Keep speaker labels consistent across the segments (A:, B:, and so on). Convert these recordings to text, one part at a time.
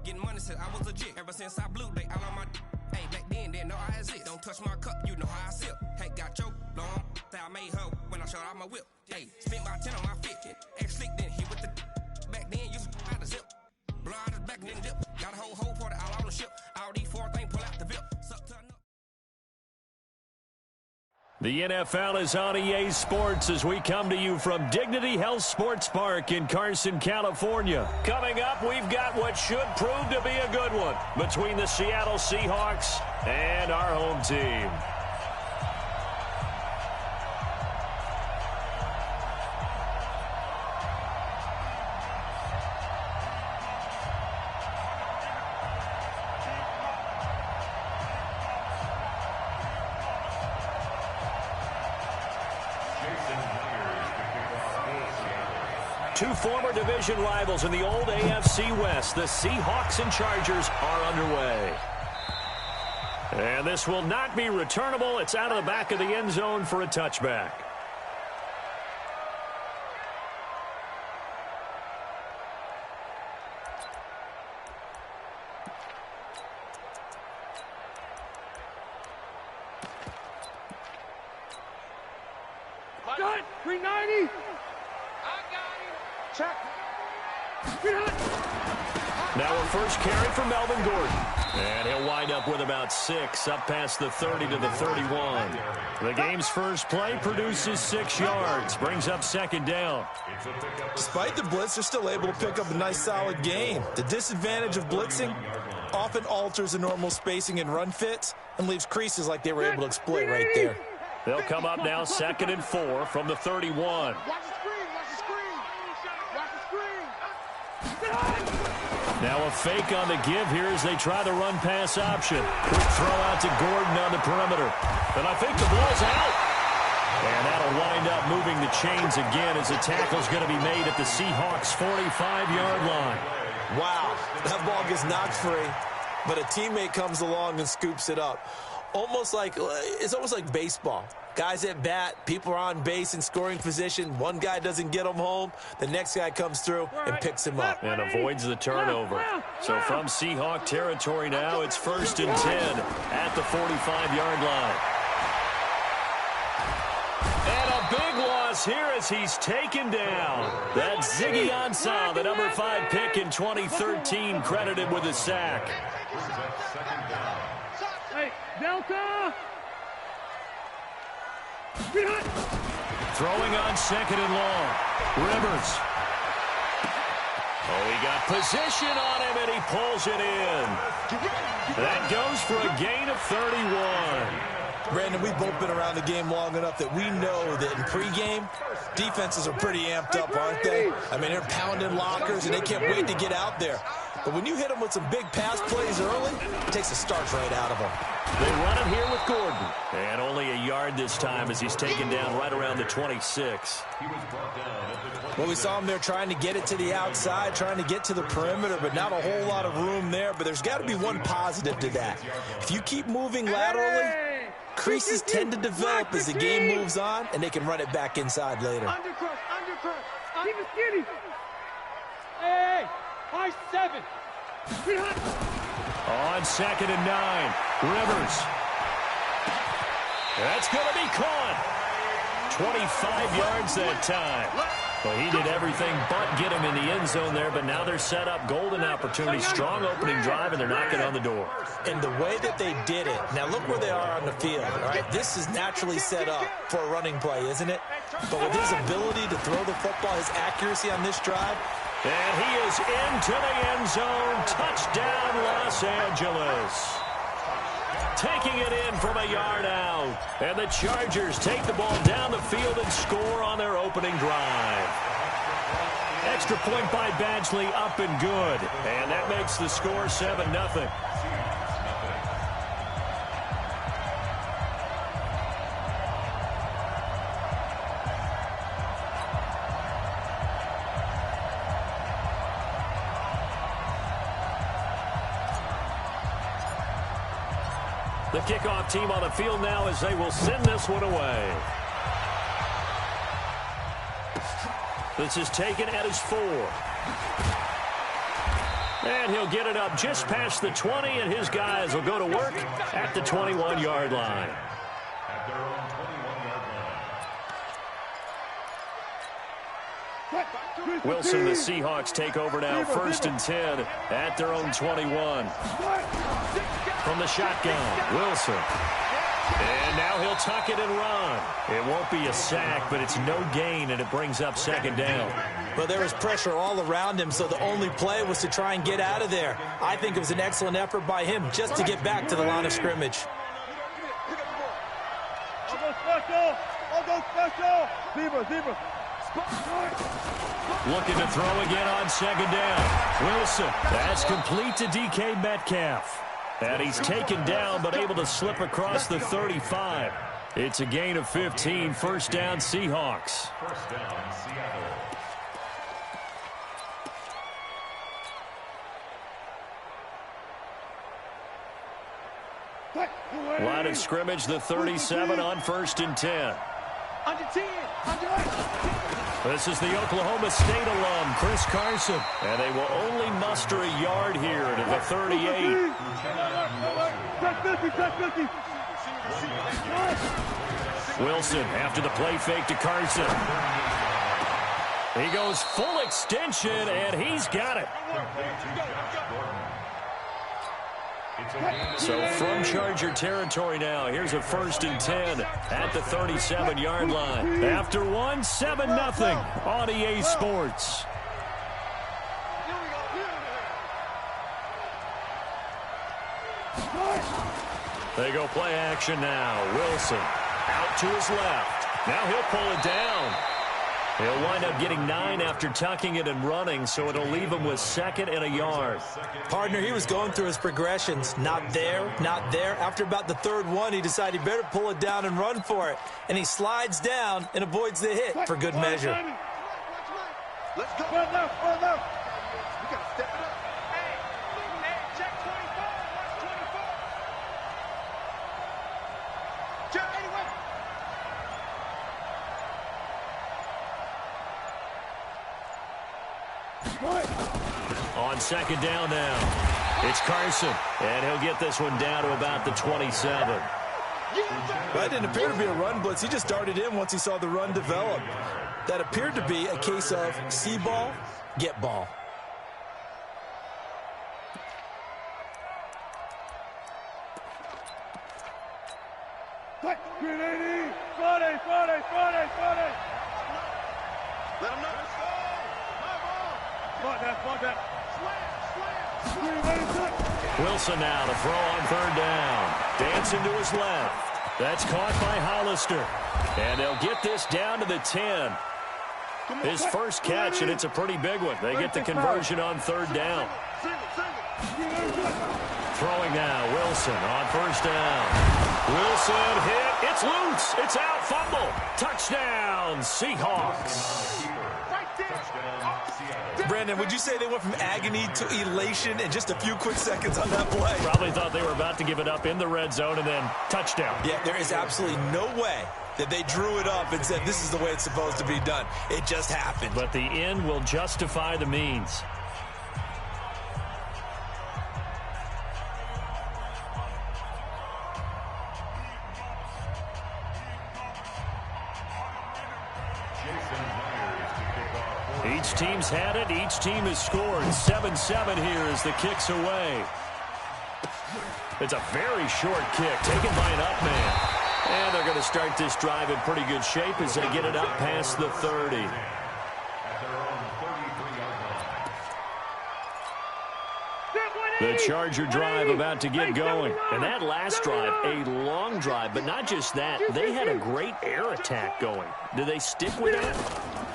A: getting money since I was legit. Ever since I blew, they all on my hey, back then, didn't know I exist. Don't touch my cup, you know how I sip. Hey, got your long, say I made her when I showed out my whip. Hey, spent my 10 on my fit. Ex-slick, then hit with the back then, used to out the zip. Blow out his back, then dip. Got a whole party all on the ship. All these 4 things, pull out the VIP. Suck to enough.
B: The NFL is on EA Sports as we come to you from Dignity Health Sports Park in Carson, California. Coming up, we've got what should prove to be a good one between the Seattle Seahawks and our home team. Two former division rivals in the old AFC West, the Seahawks and Chargers, are underway. And this will not be returnable. It's out of the back of the end zone for a touchback.
C: Got it! 390! Check.
B: Now a first carry for Melvin Gordon. And he'll wind up with about 6, up past the 30 to the 31. The game's first play produces 6 yards, brings up second down.
D: Despite the blitz, they're still able to pick up a nice solid gain. The disadvantage of blitzing often alters the normal spacing and run fits and leaves creases like they were able to exploit right there.
B: They'll come up now 2nd and 4 from the 31. Now a fake on the give here as they try the run-pass option. Quick throw out to Gordon on the perimeter. And I think the ball's out. And that'll wind up moving the chains again as the tackle's going to be made at the Seahawks' 45-yard line.
D: Wow, that ball gets knocked free, but a teammate comes along and scoops it up. It's almost like baseball. Guys at bat, people are on base in scoring position. One guy doesn't get him home. The next guy comes through and picks him up.
B: And avoids the turnover. So from Seahawk territory now, it's 1st and 10 at the 45-yard line. And a big loss here as he's taken down. That's Ziggy Ansah, the number 5 pick in 2013, credited with a sack.
C: Hey, Delta!
B: Throwing on 2nd and long. Rivers. Oh, he got position on him, and he pulls it in. That goes for a gain of 31.
D: Brandon, we've both been around the game long enough that we know that in pregame, defenses are pretty amped up, aren't they? I mean, they're pounding lockers, and they can't wait to get out there. But when you hit them with some big pass plays early, it takes the starch right out of them.
B: They run it here with Gordon. And only a yard this time as he's taken down right around the 26.
D: Well, we saw him there trying to get it to the outside, trying to get to the perimeter, but not a whole lot of room there. But there's got to be one positive to that. If you keep moving laterally, creases tend to develop as the game moves on, and they can run it back inside later.
C: Undercut. Keep it skinny. Hey, high 7.
B: On 2nd and 9, Rivers. That's going to be caught. 25 yards that time. Well, he did everything but get him in the end zone there, but now they're set up golden opportunity, strong opening drive, and they're knocking on the door.
D: And the way that they did it, now look where they are on the field, all right? This is naturally set up for a running play, isn't it? But with his ability to throw the football, his accuracy on this drive.
B: And he is into the end zone. Touchdown, Los Angeles. Taking it in from a yard out. And the Chargers take the ball down the field and score on their opening drive. Extra point by Badgley, up and good. And that makes the score 7-0. The kickoff team on the field now as they will send this one away. This is taken at his 4. And he'll get it up just past the 20, and his guys will go to work at the 21-yard line. Wilson, the Seahawks take over now, 1st and 10 at their own 21. From the shotgun, Wilson. And now he'll tuck it and run. It won't be a sack, but it's no gain, and it brings up 2nd down.
D: Well, there was pressure all around him, so the only play was to try and get out of there. I think it was an excellent effort by him just to get back to the line of scrimmage.
C: I'll go special. I'll go special. Zebra.
B: Looking to throw again on 2nd down. Wilson, that's complete to DK Metcalf. And he's taken down but able to slip across the 35. It's a gain of 15, 1st down Seahawks.
E: 1st down Seattle.
B: Line of scrimmage, the 37 on 1st and 10.
C: Under 10.
B: This is the Oklahoma State alum, Chris Carson. And they will only muster a yard here to the 38. Wilson after the play fake to Carson. He goes full extension, and he's got it. So from Charger territory now, here's a 1st and 10 at the 37-yard line. After 1, 7-0 on EA Sports. They go play action now. Wilson out to his left. Now he'll pull it down. He'll wind up getting 9 after tucking it and running, so it'll leave him with 2nd and a yard.
D: Partner, he was going through his progressions. Not there, not there. After about the 3rd one, he decided he better pull it down and run for it. And he slides down and avoids the hit for good measure.
C: Let's go. Run now. We got to step it up. Hey, check 24. Watch 24. Check 81.
B: On 2nd down now, it's Carson, and he'll get this one down to about the 27.
D: That didn't appear to be a run blitz. He just darted in once he saw the run develop. That appeared to be a case of see ball, get ball.
C: Green 80. Friday. Let him know. Spot that.
B: Wilson now to throw on 3rd down. Dancing to his left. That's caught by Hollister. And they'll get this down to the 10. His first catch, and it's a pretty big one. They get the conversion on 3rd down. Throwing now, Wilson on 1st down. Wilson hit. It's loose. It's out. Fumble. Touchdown, Seahawks.
D: Brandon, would you say they went from agony to elation in just a few quick seconds on that play?
B: Probably thought they were about to give it up in the red zone and then touchdown.
D: Yeah, there is absolutely no way that they drew it up and said this is the way it's supposed to be done. It just happened.
B: But the end will justify the means. Each team's had it. Each team has scored. 7-7 here as the kick's away. It's a very short kick taken by an up man. And they're going to start this drive in pretty good shape as they get it up past the 30. The Charger drive about to get going. And that last drive, a long drive, but not just that. They had a great air attack going. Do they stick with that?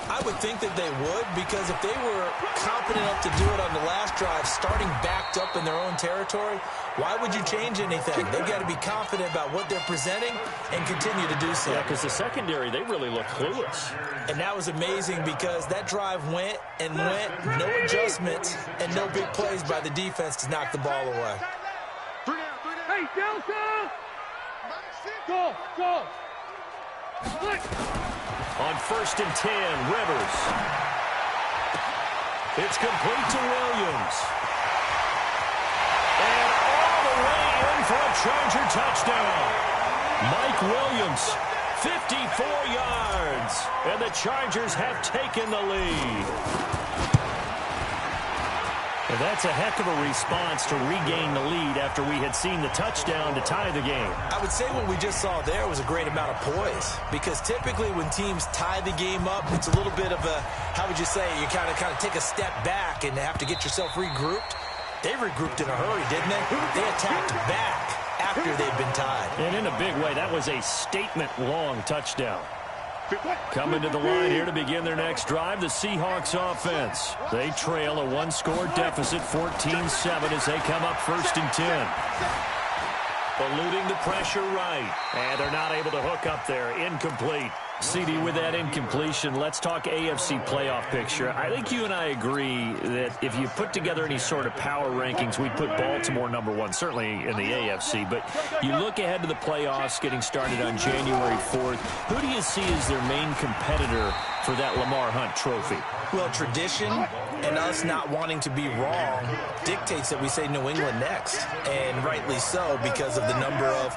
D: I would think that they would, because if they were confident enough to do it on the last drive, starting backed up in their own territory, why would you change anything? They've got to be confident about what they're presenting and continue to do so.
B: Yeah, because the secondary, they really look clueless.
D: And that was amazing because that drive went and went, no adjustments, and no big plays by the defense to knock the ball away.
C: Hey, Delta! Go! Split!
B: On 1st and 10, Rivers. It's complete to Williams. Charger touchdown. Mike Williams, 54 yards. And the Chargers have taken the lead. And that's a heck of a response to regain the lead after we had seen the touchdown to tie the game.
D: I would say what we just saw there was a great amount of poise, because typically when teams tie the game up, it's a little bit of a, how would you say, you kind of take a step back and have to get yourself regrouped. They regrouped in a hurry, didn't they? They attacked back after they'd been tied.
B: And in a big way, that was a statement-long touchdown. Coming to the line here to begin their next drive, the Seahawks offense. They trail a one-score deficit, 14-7, as they come up 1st and 10. Eluding the pressure right. And they're not able to hook up there. Incomplete. CD, with that incompletion, let's talk AFC playoff picture. I think you and I agree that if you put together any sort of power rankings, we'd put Baltimore #1, certainly in the AFC. But you look ahead to the playoffs getting started on January 4th. Who do you see as their main competitor for that Lamar Hunt trophy?
D: Well, tradition and us not wanting to be wrong dictates that we say New England next. And rightly so, because of the number of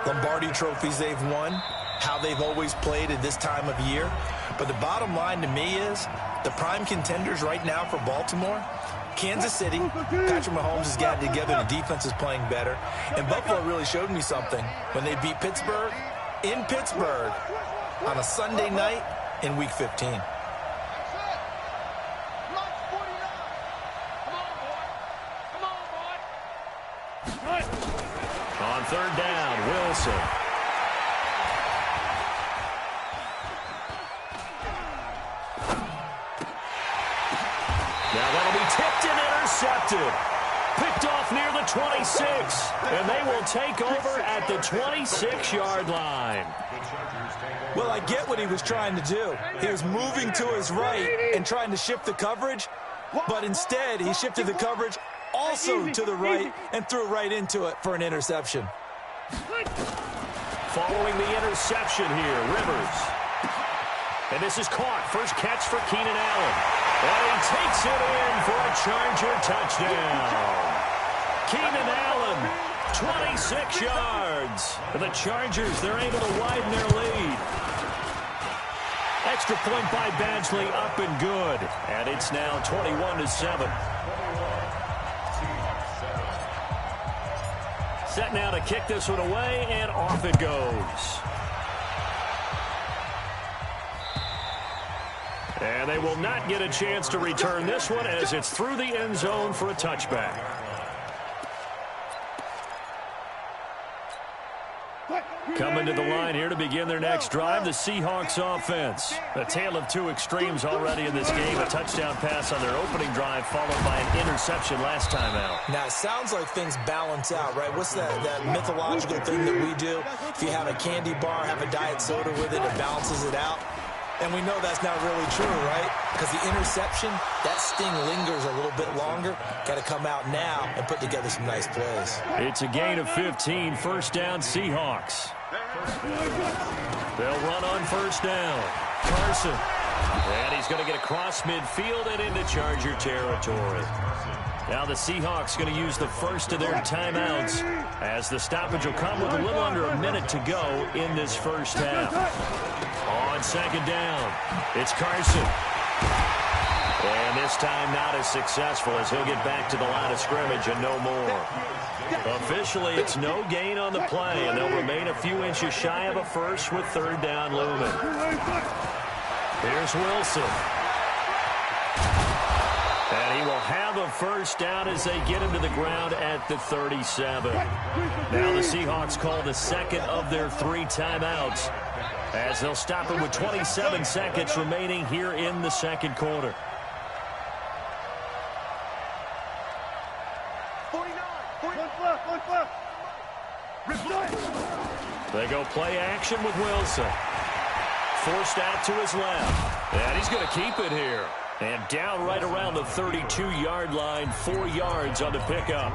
D: Lombardi trophies they've won, how they've always played at this time of year. But the bottom line to me is the prime contenders right now for Baltimore, Kansas City. Patrick Mahomes has gotten together. The defense is playing better. And Buffalo really showed me something when they beat Pittsburgh in Pittsburgh on a Sunday night in Week 15.
B: On 3rd down, Wilson. Now that'll be tipped and intercepted. Picked off near the 26. And they will take over at the 26-yard line.
D: Well, I get what he was trying to do. He was moving to his right and trying to shift the coverage, but instead he shifted the coverage also to the right and threw right into it for an interception.
B: Following the interception here, Rivers. And this is caught. First catch for Keenan Allen. And he takes it in for a Charger touchdown. Keenan Allen, 26 yards. And the Chargers, they're able to widen their lead. Extra point by Badgley, up and good. And it's now 21-7. Set now to kick this one away, and off it goes. And they will not get a chance to return this one as it's through the end zone for a touchback. Coming to the line here to begin their next drive, the Seahawks offense. A tale of two extremes already in this game. A touchdown pass on their opening drive followed by an interception last time out.
D: Now, it sounds like things balance out, right? What's that mythological thing that we do? If you have a candy bar, have a diet soda with it, it balances it out. And we know that's not really true, right? Because the interception, that sting lingers a little bit longer. Got to come out now and put together some nice plays.
B: It's a gain of 15, 1st down Seahawks. They'll run on 1st down. Carson. And he's going to get across midfield and into Charger territory. Now the Seahawks going to use the first of their timeouts as the stoppage will come with a little under a minute to go in this first half. On 2nd down, it's Carson. And this time not as successful as he'll get back to the line of scrimmage and no more. Officially, it's no gain on the play, and they'll remain a few inches shy of a first with 3rd down looming. Here's Wilson. And he will have a 1st down as they get him to the ground at the 37. Now the Seahawks call the 2nd of their 3 timeouts as they'll stop it with 27 seconds remaining here in the 2nd quarter.
C: 49.
B: They go play action with Wilson. Forced out to his left. And he's going to keep it here. And down right around the 32-yard line, 4 yards on the pickup.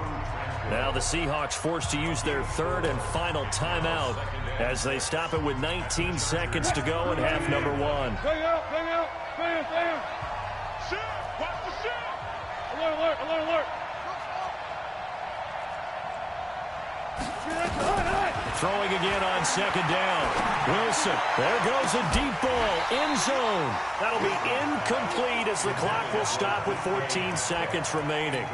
B: Now the Seahawks forced to use their 3rd and final timeout as they stop it with 19 seconds to go in half number 1.
C: Bang out. Shoot. Watch the shoot. Alert.
B: Throwing again on second down. Wilson, there goes a deep ball, end zone. That'll be incomplete as the clock will stop with 14 seconds remaining.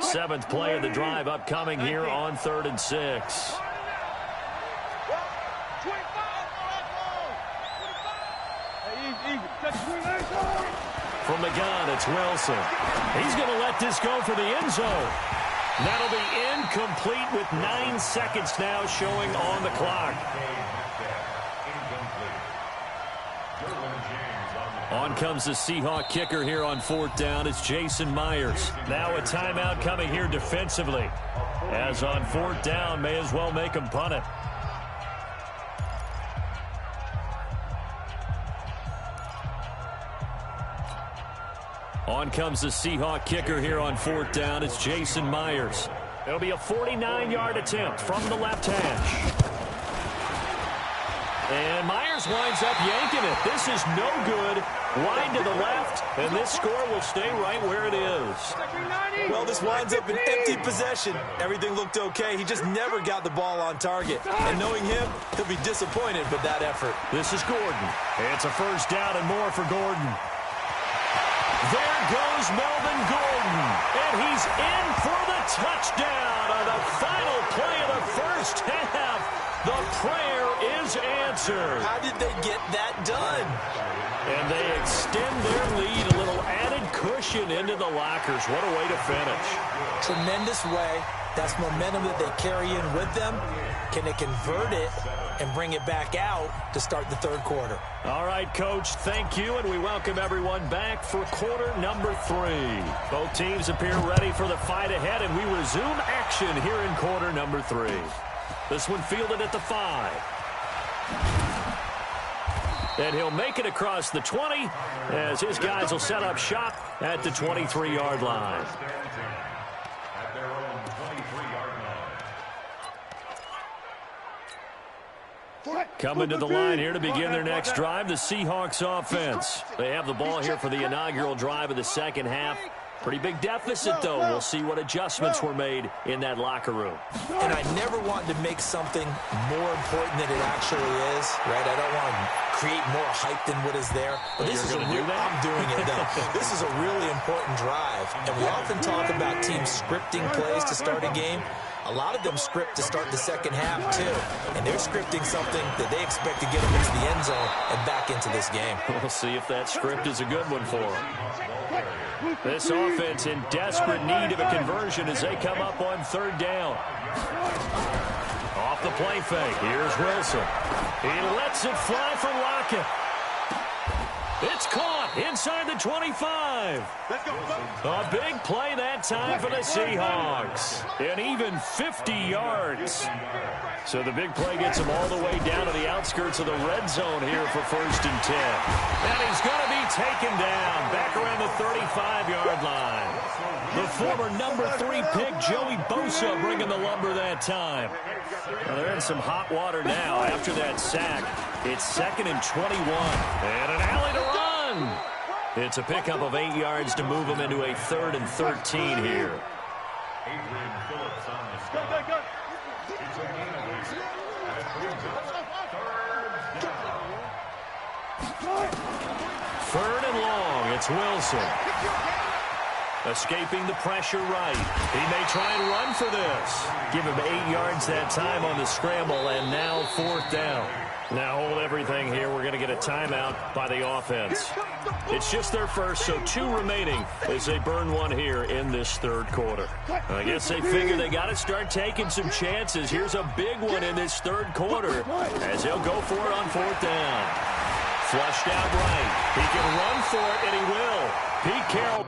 B: Seventh play of the drive upcoming here on 3rd and 6. From the gun, it's Wilson. He's going to let this go for the end zone. That'll be incomplete with 9 seconds now showing on the clock. On comes the Seahawk kicker here on 4th down. It's Jason Myers. Now a timeout coming here defensively. As on 4th down, may as well make him punt it. On comes the Seahawk kicker here on 4th down. It's Jason Myers. It'll be a 49-yard attempt from the left hash. And Myers winds up yanking it. This is no good. Wide to the left, and this score will stay right where it is.
D: Well, this winds up an empty possession. Everything looked okay. He just never got the ball on target. And knowing him, he'll be disappointed with that effort.
B: This is Gordon. It's a first down and more for Gordon. There goes Melvin Gordon, and he's in for the touchdown on the final play of the first half. The prayer is answered.
D: How did they get that done?
B: And they extend their lead, a little added cushion into the lockers. What a way to finish.
D: Tremendous way. That's momentum that they carry in with them. Can they convert it and bring it back out to start the 3rd quarter?
B: All right, Coach, thank you, and we welcome everyone back for quarter number 3. Both teams appear ready for the fight ahead, and we resume action here in quarter number 3. This one fielded at the 5. And he'll make it across the 20 as his guys will set up shop at the 23-yard line. Coming to the line here to begin their next drive, the Seahawks offense. They have the ball here for the inaugural drive of the second half. Pretty big deficit, though. We'll see what adjustments were made in that locker room.
D: And I never want to make something more important than it actually is, right? I don't want to create more hype than what is there. But this is a real, I'm doing it, though. This is a really important drive. And we often talk about teams scripting plays to start a game. A lot of them script to start the second half, too. And they're scripting something that they expect to get them into the end zone and back into this game.
B: We'll see if that script is a good one for them. This offense in desperate need of a conversion as they come up on 3rd down. Off the play fake, here's Wilson. He lets it fly for Lockett. It's caught inside the 25. A big play that time for the Seahawks. And even 50 yards. So the big play gets him all the way down to the outskirts of the red zone here for 1st and 10. And he's going to be taken down back around the 35-yard line. The former number 3 pick, Joey Bosa, bringing the lumber that time. Well, they're in some hot water now after that sack. It's 2nd and 21. And an alley to run. It's a pickup of 8 yards to move them into a 3rd and 13 here. Third and long, it's Wilson. Escaping the pressure right. He may try and run for this. Give him 8 yards that time on the scramble, and now 4th down. Now hold everything here. We're going to get a timeout by the offense. It's just their first, so 2 remaining as they burn one here in this 3rd quarter. I guess they figure they got to start taking some chances. Here's a big one in this 3rd quarter as they'll go for it on 4th down. Flushed out right. He can run for it, and he will. Pete Carroll